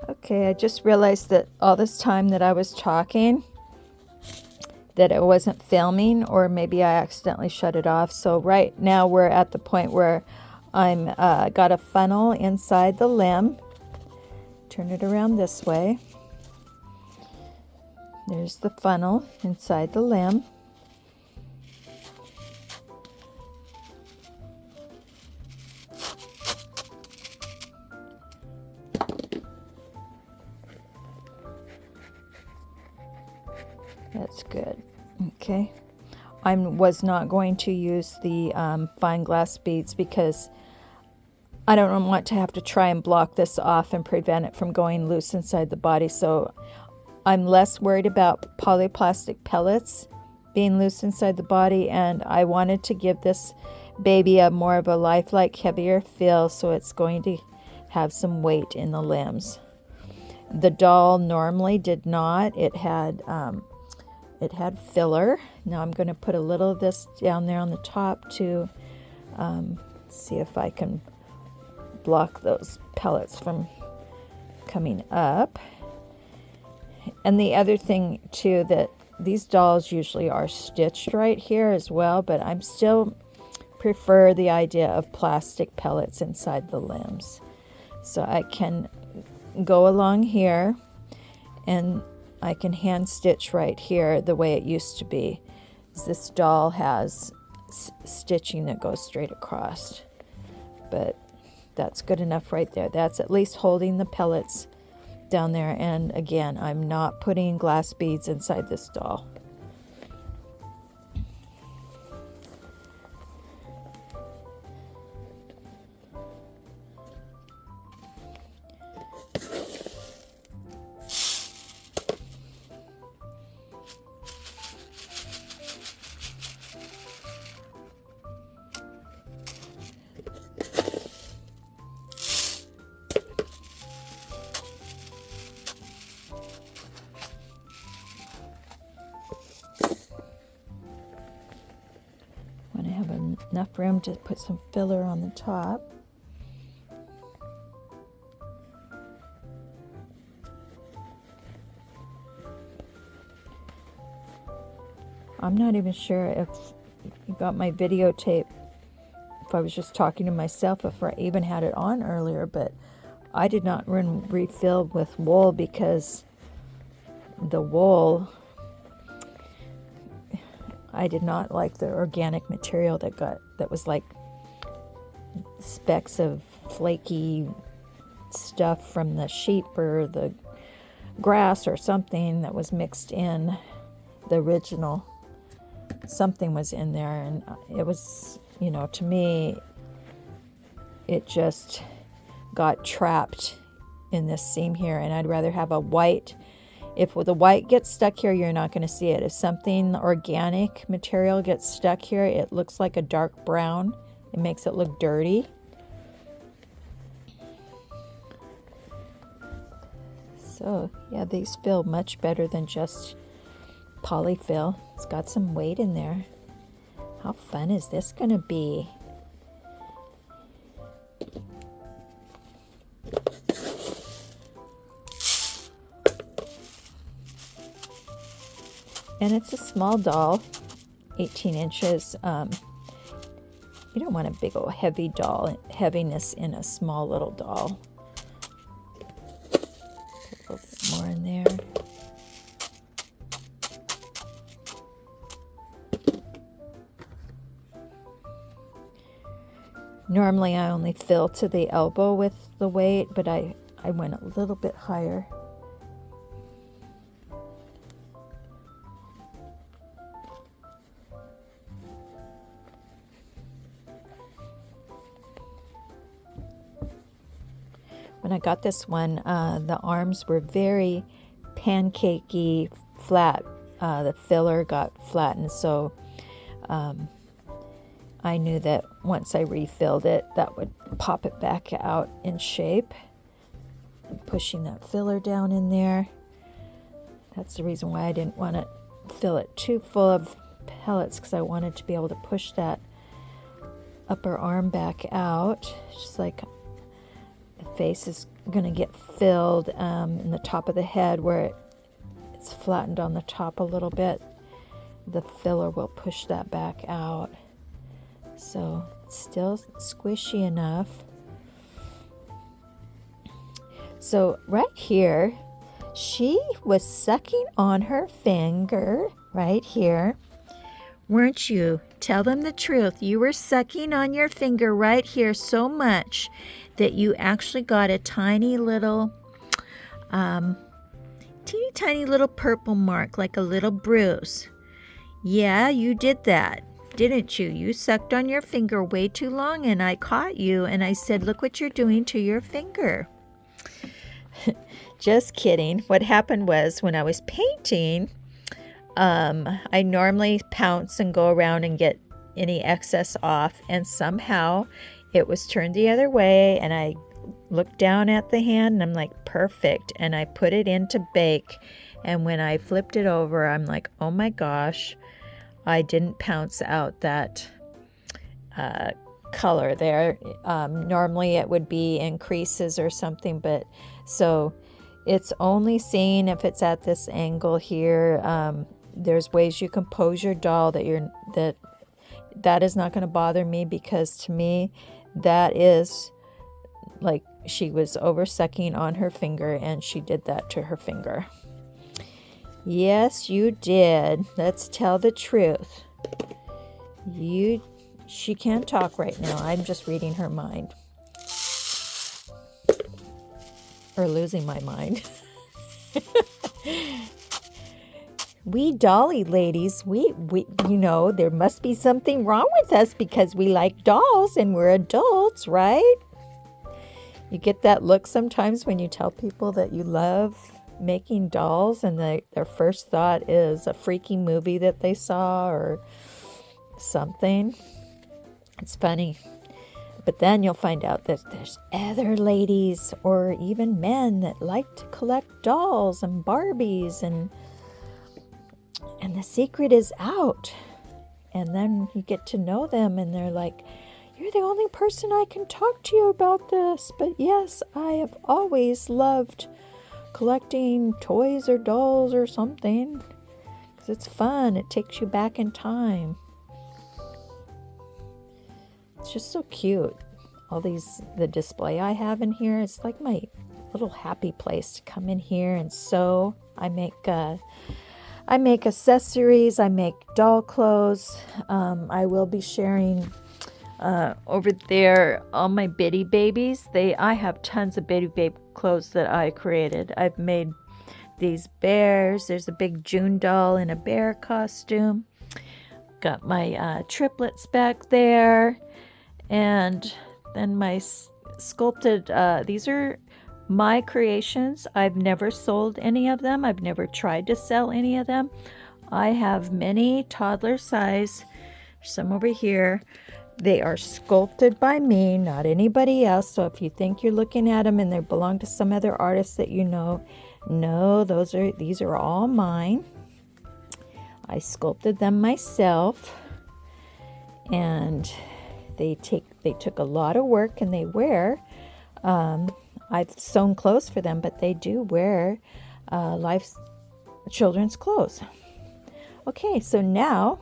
Okay, I just realized that all this time that I was talking, that it wasn't filming, or maybe I accidentally shut it off. So right now we're at the point where I'm got a funnel inside the limb. Turn it around this way. There's the funnel inside the limb. That's good. Okay. I was not going to use the fine glass beads because I don't want to have to try and block this off and prevent it from going loose inside the body. So I'm less worried about polyplastic pellets being loose inside the body, and I wanted to give this baby a more of a lifelike, heavier feel, so it's going to have some weight in the limbs. The doll normally did not. It had filler. Now I'm going to put a little of this down there on the top to see if I can block those pellets from coming up. And the other thing too, that these dolls usually are stitched right here as well, but I'm still prefer the idea of plastic pellets inside the limbs. So I can go along here and I can hand stitch right here the way it used to be. This doll has stitching that goes straight across, but that's good enough right there. That's at least holding the pellets down there. And again, I'm not putting glass beads inside this doll. When I have enough room to put some filler on the top. I'm not even sure if you got my videotape, if I was just talking to myself, if I even had it on earlier, but I did not refill with wool because the wool, I did not like the organic material that was like specks of flaky stuff from the sheep or the grass or something that was mixed in. The original, something was in there, and it was, you know, to me, it just got trapped in this seam here, and I'd rather have a white. If the white gets stuck here, you're not going to see it. If something organic material gets stuck here, it looks like a dark brown. It makes it look dirty. So yeah, these feel much better than just polyfill. It's got some weight in there. How fun is this going to be? And it's a small doll, 18 inches. You don't want a big old heavy doll, heaviness in a small little doll. Put a little bit more in there. Normally I only fill to the elbow with the weight, but I went a little bit higher. When I got this one, the arms were very pancakey, flat. The filler got flattened, so I knew that once I refilled it, that would pop it back out in shape. I'm pushing that filler down in there. That's the reason why I didn't want to fill it too full of pellets, because I wanted to be able to push that upper arm back out, just like the face is going to get filled in the top of the head where it's flattened on the top a little bit. The filler will push that back out. So it's still squishy enough. So right here, she was sucking on her finger right here. Weren't you? Tell them the truth. You were sucking on your finger right here so much that you actually got a tiny little, teeny tiny little purple mark, like a little bruise. Yeah, you did that, didn't you? You sucked on your finger way too long, and I caught you, and I said, look what you're doing to your finger. Just kidding. What happened was when I was painting, I normally pounce and go around and get any excess off, and somehow it was turned the other way, and I looked down at the hand and I'm like, perfect. And I put it in to bake, and when I flipped it over, I'm like, oh my gosh, I didn't pounce out that color there. Normally it would be in creases or something, but so it's only seen if it's at this angle here. There's ways you can pose your doll that is not going to bother me, because to me that is like she was over sucking on her finger, and she did that to her finger. Yes, you did. Let's tell the truth. She can't talk right now. I'm just reading her mind. Or losing my mind. We dolly ladies, we there must be something wrong with us because we like dolls and we're adults, right? You get that look sometimes when you tell people that you love making dolls, and their first thought is a freaky movie that they saw or something. It's funny. But then you'll find out that there's other ladies or even men that like to collect dolls and Barbies, and the secret is out. And then you get to know them, and they're like, you're the only person I can talk to you about this. But yes, I have always loved collecting toys or dolls or something, because it's fun. It takes you back in time. It's just so cute. All the display I have in here, it's like my little happy place to come in here and sew. I make accessories. I make doll clothes. I will be sharing over there all my bitty babies. I have tons of bitty baby clothes that I created. I've made these bears. There's a big June doll in a bear costume. Got my triplets back there. And then my sculpted, these are my creations. I've never sold any of them. I've never tried to sell any of them. I have many toddler size, some over here. They are sculpted by me, not anybody else. So if you think you're looking at them and they belong to some other artist that you know, no, these are all mine. I sculpted them myself, and they took a lot of work, and they wear, I've sewn clothes for them, but they do wear children's clothes. Okay, so now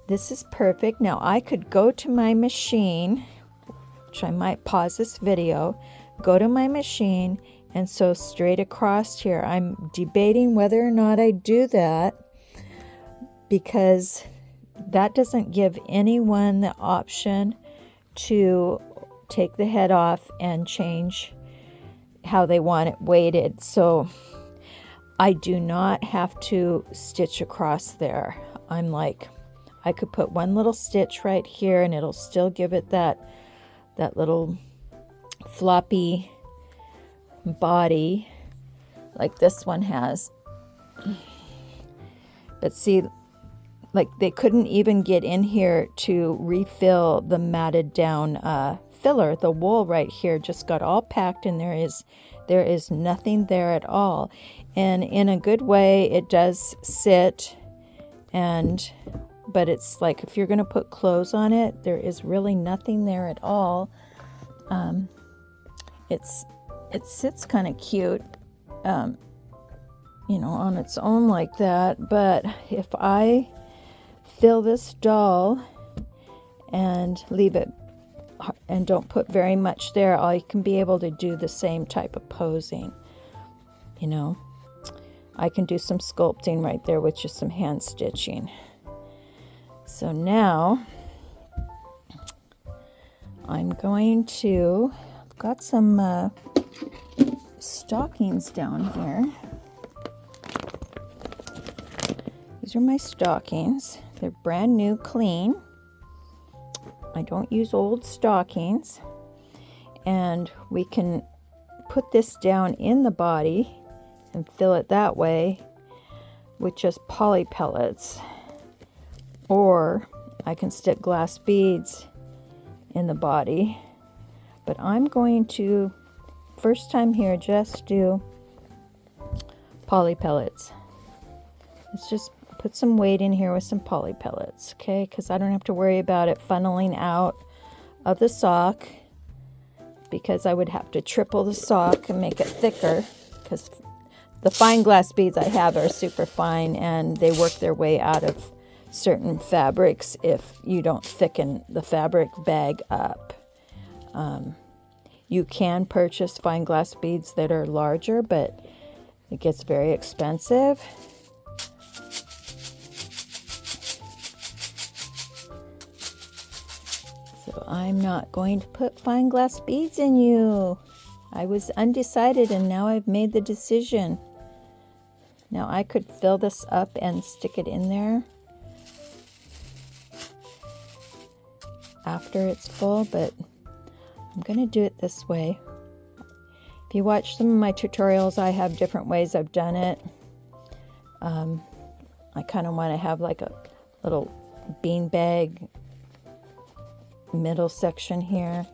this is perfect. Now I could go to my machine, which I might pause this video, go to my machine and sew straight across here. I'm debating whether or not I do that, because that doesn't give anyone the option to take the head off and change how they want it weighted. So I do not have to stitch across there. I'm like, I could put one little stitch right here and it'll still give it that little floppy body like this one has. But see, like they couldn't even get in here to refill the matted down filler. The wool right here just got all packed, and there is nothing there at all. And in a good way, it does sit, but it's like if you're going to put clothes on it, there is really nothing there at all. It's it sits kind of cute, you know, on its own like that. But if I fill this doll and leave it and don't put very much there, I can be able to do the same type of posing. You know, I can do some sculpting right there with just some hand stitching. So now I'm going to, I've got some stockings down here. These are my stockings. They're brand new, clean. I don't use old stockings. And we can put this down in the body and fill it that way with just poly pellets. Or I can stick glass beads in the body. But I'm going to, first time here, just do poly pellets. Let's just put some weight in here with some poly pellets, okay? Because I don't have to worry about it funneling out of the sock, because I would have to triple the sock and make it thicker, because the fine glass beads I have are super fine and they work their way out of certain fabrics if you don't thicken the fabric bag up. You can purchase fine glass beads that are larger, but it gets very expensive. So I'm not going to put fine glass beads in you. I was undecided and now I've made the decision. Now I could fill this up and stick it in there after it's full, but I'm going to do it this way. If you watch some of my tutorials, I have different ways I've done it. I kind of want to have like a little beanbag middle section here.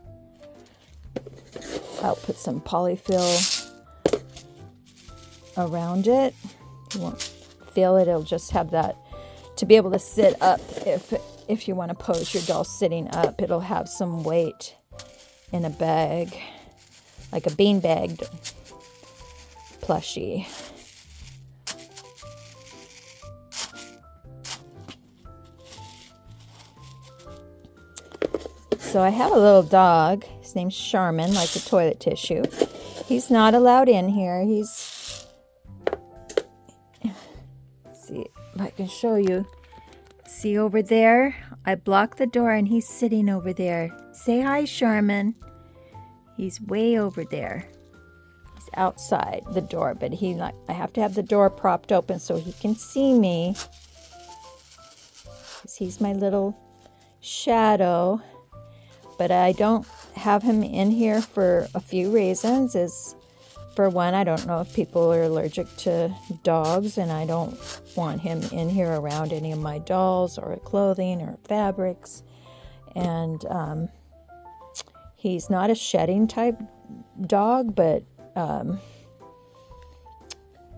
I'll put some polyfill around it. You won't feel it, it'll just have that to be able to sit up. If you want to pose your doll sitting up, it'll have some weight in a bag, like a beanbag plushie. So I have a little dog. His name's Charmin, like the toilet tissue. He's not allowed in here. Let's see if I can show you. See over there? I blocked the door and he's sitting over there. Say hi, Charmin. He's way over there. He's outside the door, but I have to have the door propped open so he can see me. He's my little shadow. But I don't have him in here for a few reasons. For one, I don't know if people are allergic to dogs, and I don't want him in here around any of my dolls or clothing or fabrics. And he's not a shedding type dog, but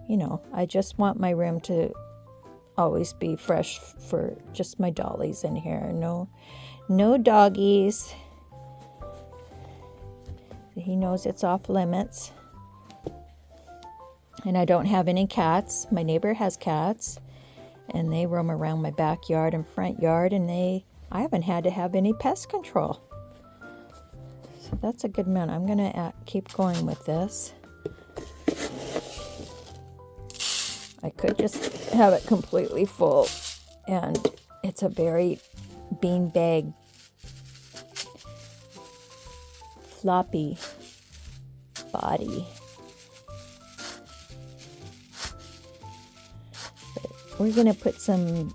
you know, I just want my room to always be fresh for just my dollies in here. No doggies. He knows it's off limits. And I don't have any cats. My neighbor has cats, and they roam around my backyard and front yard, and I haven't had to have any pest control. So that's a good amount. I'm going to keep going with this. I could just have it completely full, and it's a very beanbag floppy body. But we're going to put some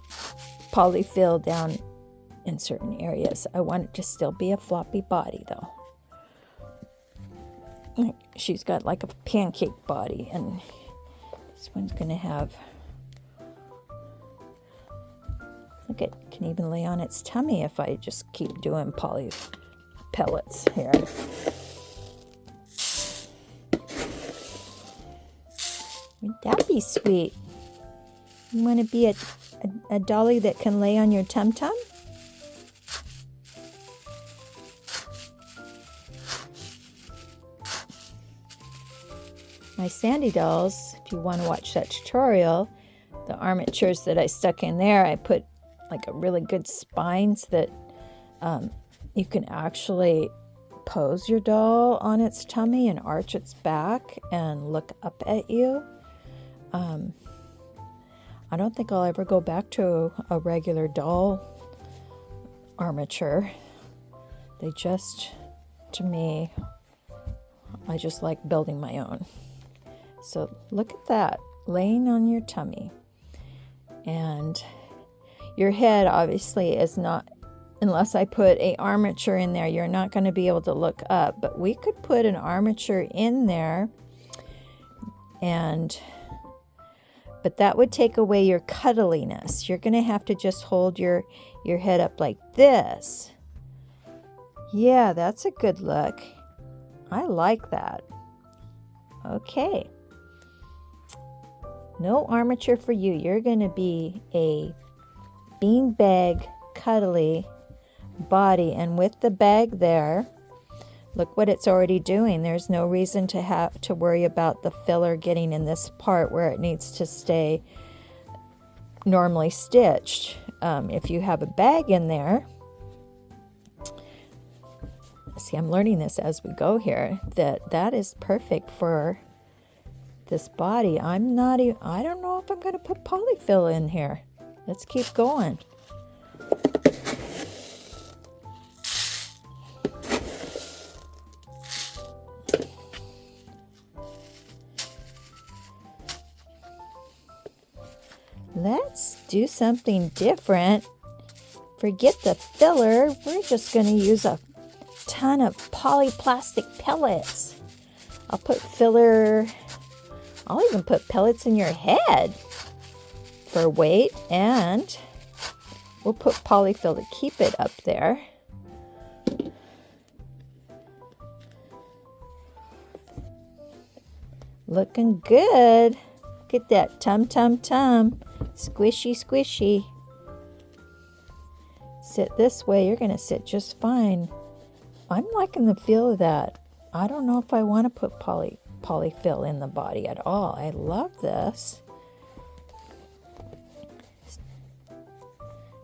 polyfill down in certain areas. I want it to still be a floppy body though. She's got like a pancake body, and this one's going to have, look, it can even lay on its tummy if I just keep doing poly pellets here. Wouldn't that be sweet? You want to be a dolly that can lay on your tum-tum? my Sandy dolls, if you want to watch that tutorial, the armatures that I stuck in there, I put like a really good spine so that you can actually pose your doll on its tummy and arch its back and look up at you. I don't think I'll ever go back to a regular doll armature. They just, to me, I just like building my own. So look at that, laying on your tummy. And your head obviously is not, unless I put a armature in there, you're not going to be able to look up. But we could put an armature in there, but that would take away your cuddliness. You're going to have to just hold your head up like this. Yeah, that's a good look. I like that. Okay. No armature for you. You're going to be a beanbag, cuddly body. And with the bag there, look what it's already doing. There's no reason to have to worry about the filler getting in this part where it needs to stay normally stitched. If you have a bag in there, see, I'm learning this as we go here, that is perfect for this body. I don't know if I'm going to put polyfill in here. Let's keep going. Let's do something different. Forget the filler. We're just going to use a ton of polyplastic pellets. I'll put filler. I'll even put pellets in your head for weight, and we'll put polyfill to keep it up there. Looking good. Look at that tum tum tum. Squishy squishy. Sit this way, you're going to sit just fine. I'm liking the feel of that. I don't know if I want to put polyfill in the body at all. I love this.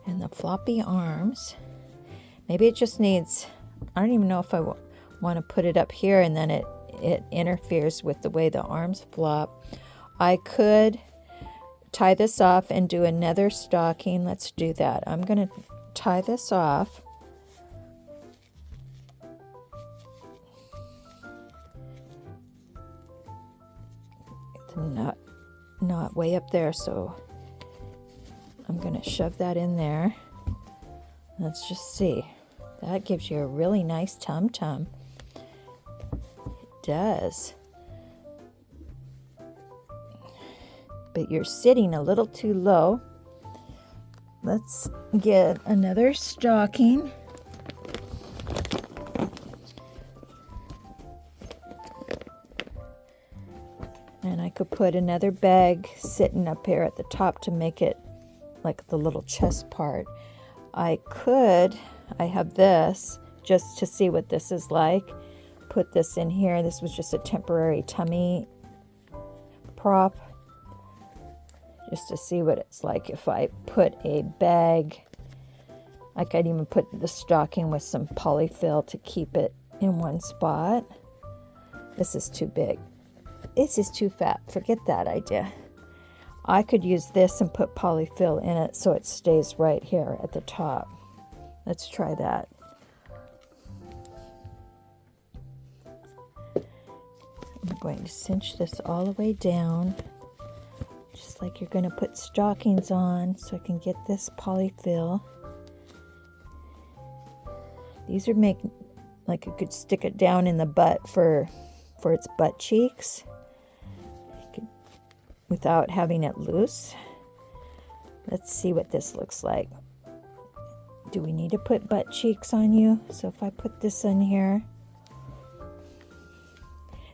And the floppy arms. Maybe it just needs, I don't even know if I want to put it up here and then it interferes with the way the arms flop. I could tie this off and do another stocking. Let's do that. I'm going to tie this off. Not way up there, so I'm going to shove that in there. Let's just see. That gives you a really nice tum-tum. It does. But you're sitting a little too low. Let's get another stocking. And I could put another bag sitting up here at the top to make it like the little chest part. I have this just to see what this is like. Put this in here. This was just a temporary tummy prop. Just to see what it's like if I put a bag. Like I'd even put the stocking with some polyfill to keep it in one spot. This is too big. This is too fat. Forget that idea. I could use this and put polyfill in it so it stays right here at the top. Let's try that. I'm going to cinch this all the way down, just like you're going to put stockings on, so I can get this polyfill. These are like I could stick it down in the butt for its butt cheeks without having it loose. Let's see what this looks like. Do we need to put butt cheeks on you? So if I put this in here.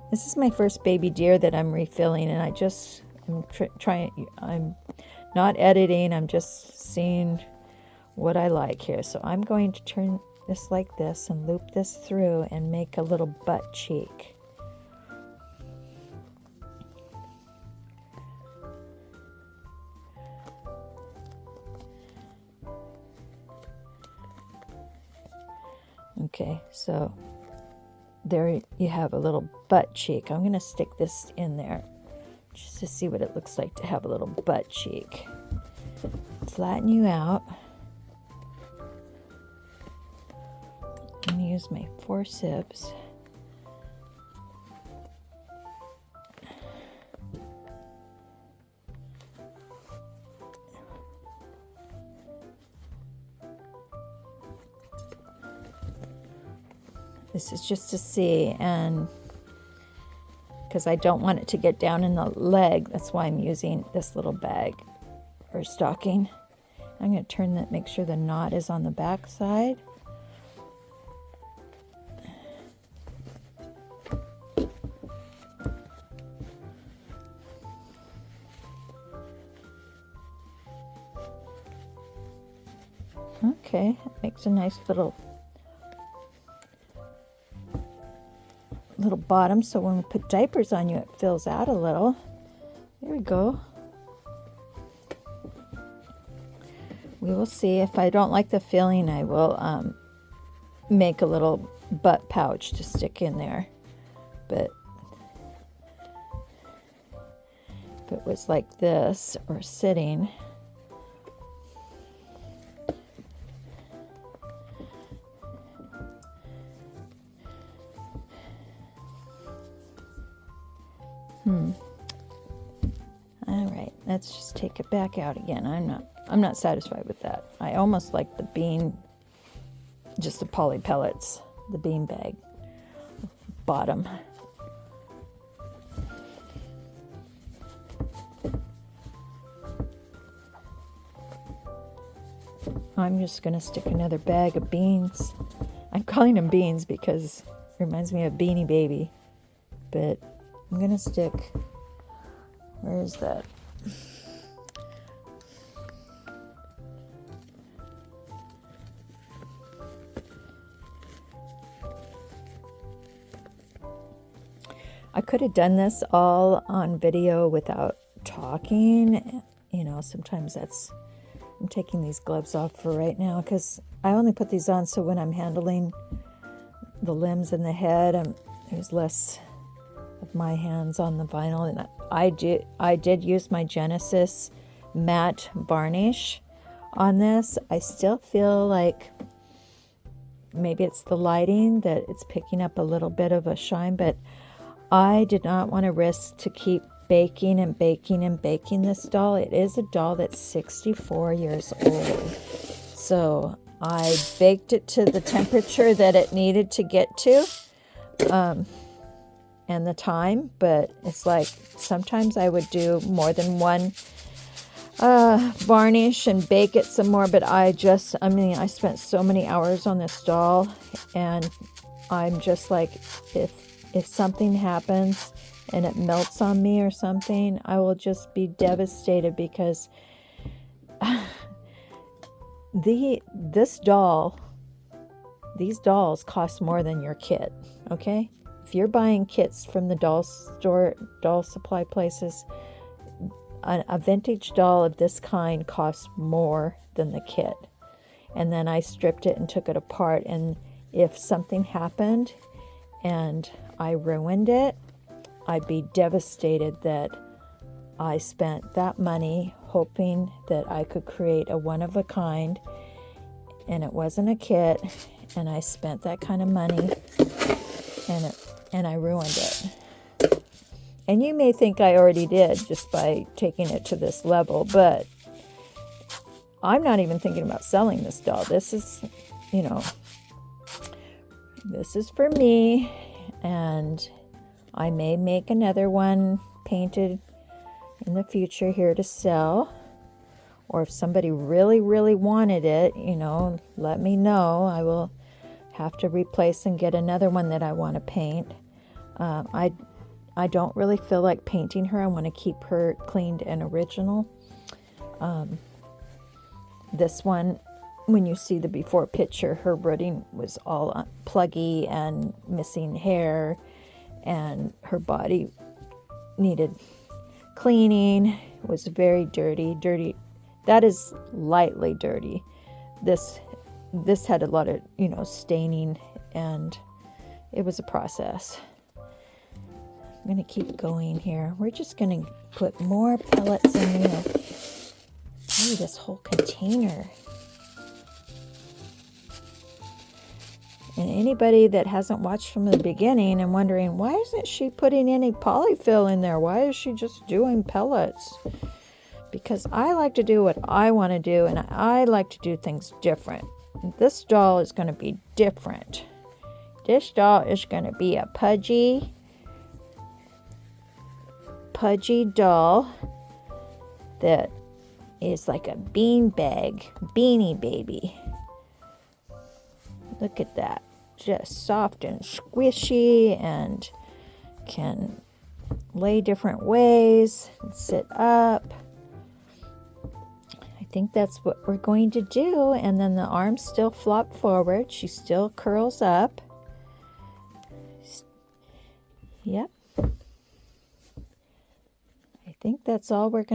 This is my first baby deer that I'm refilling, and I'm not editing, I'm just seeing what I like here. So I'm going to turn this like this and loop this through and make a little butt cheek. Okay, so there you have a little butt cheek. I'm going to stick this in there just to see what it looks like to have a little butt cheek. Flatten you out. I'm going to use my forceps. This is just to see, and because I don't want it to get down in the leg, that's why I'm using this little bag or stocking. I'm going to turn that, make sure the knot is on the back side. Okay, that makes a nice little bottom, so when we put diapers on you, it fills out a little. There we go. We will see. If I don't like the filling, I will make a little butt pouch to stick in there. But if it was like this or sitting, all right, let's just take it back out again. I'm not satisfied with that. I almost like the bean, just the poly pellets, the bean bag bottom. I'm just going to stick another bag of beans. I'm calling them beans because it reminds me of Beanie Baby. But I'm going to stick, where is that? I could have done this all on video without talking. You know, sometimes I'm taking these gloves off for right now because I only put these on so when I'm handling the limbs and the head, there's less of my hands on the vinyl. And I did use my Genesis matte varnish on this. I still feel like maybe it's the lighting that it's picking up a little bit of a shine, but I did not want to risk to keep baking and baking and baking this doll. It is a doll that's 64 years old. So I baked it to the temperature that it needed to get to, and the time, but it's like sometimes I would do more than one varnish and bake it some more, but I spent so many hours on this doll, and I'm just like, if something happens and it melts on me or something, I will just be devastated because these dolls cost more than your kit, okay? If you're buying kits from the doll store, doll supply places, a vintage doll of this kind costs more than the kit. And then I stripped it and took it apart, and if something happened and I ruined it, I'd be devastated that I spent that money hoping that I could create a one-of-a-kind, and it wasn't a kit, and I spent that kind of money, and I ruined it. And you may think I already did just by taking it to this level, but I'm not even thinking about selling this doll. This is, this is for me, and I may make another one painted in the future here to sell. Or if somebody really, really wanted it, let me know. I will have to replace and get another one that I want to paint. I don't really feel like painting her. I want to keep her cleaned and original. This one, when you see the before picture, her rooting was all pluggy and missing hair, and her body needed cleaning. It was very dirty. That is lightly dirty. This had a lot of, staining and it was a process. I'm going to keep going here. We're just going to put more pellets in here. Maybe this whole container. And anybody that hasn't watched from the beginning and wondering, why isn't she putting any polyfill in there? Why is she just doing pellets? Because I like to do what I want to do, and I like to do things different. This doll is going to be different. This doll is going to be a pudgy doll that is like a beanbag beanie baby. Look at that. Just soft and squishy and can lay different ways and sit up. I think that's what we're going to do. And then the arms still flop forward. She still curls up. Yep. I think that's all we're going to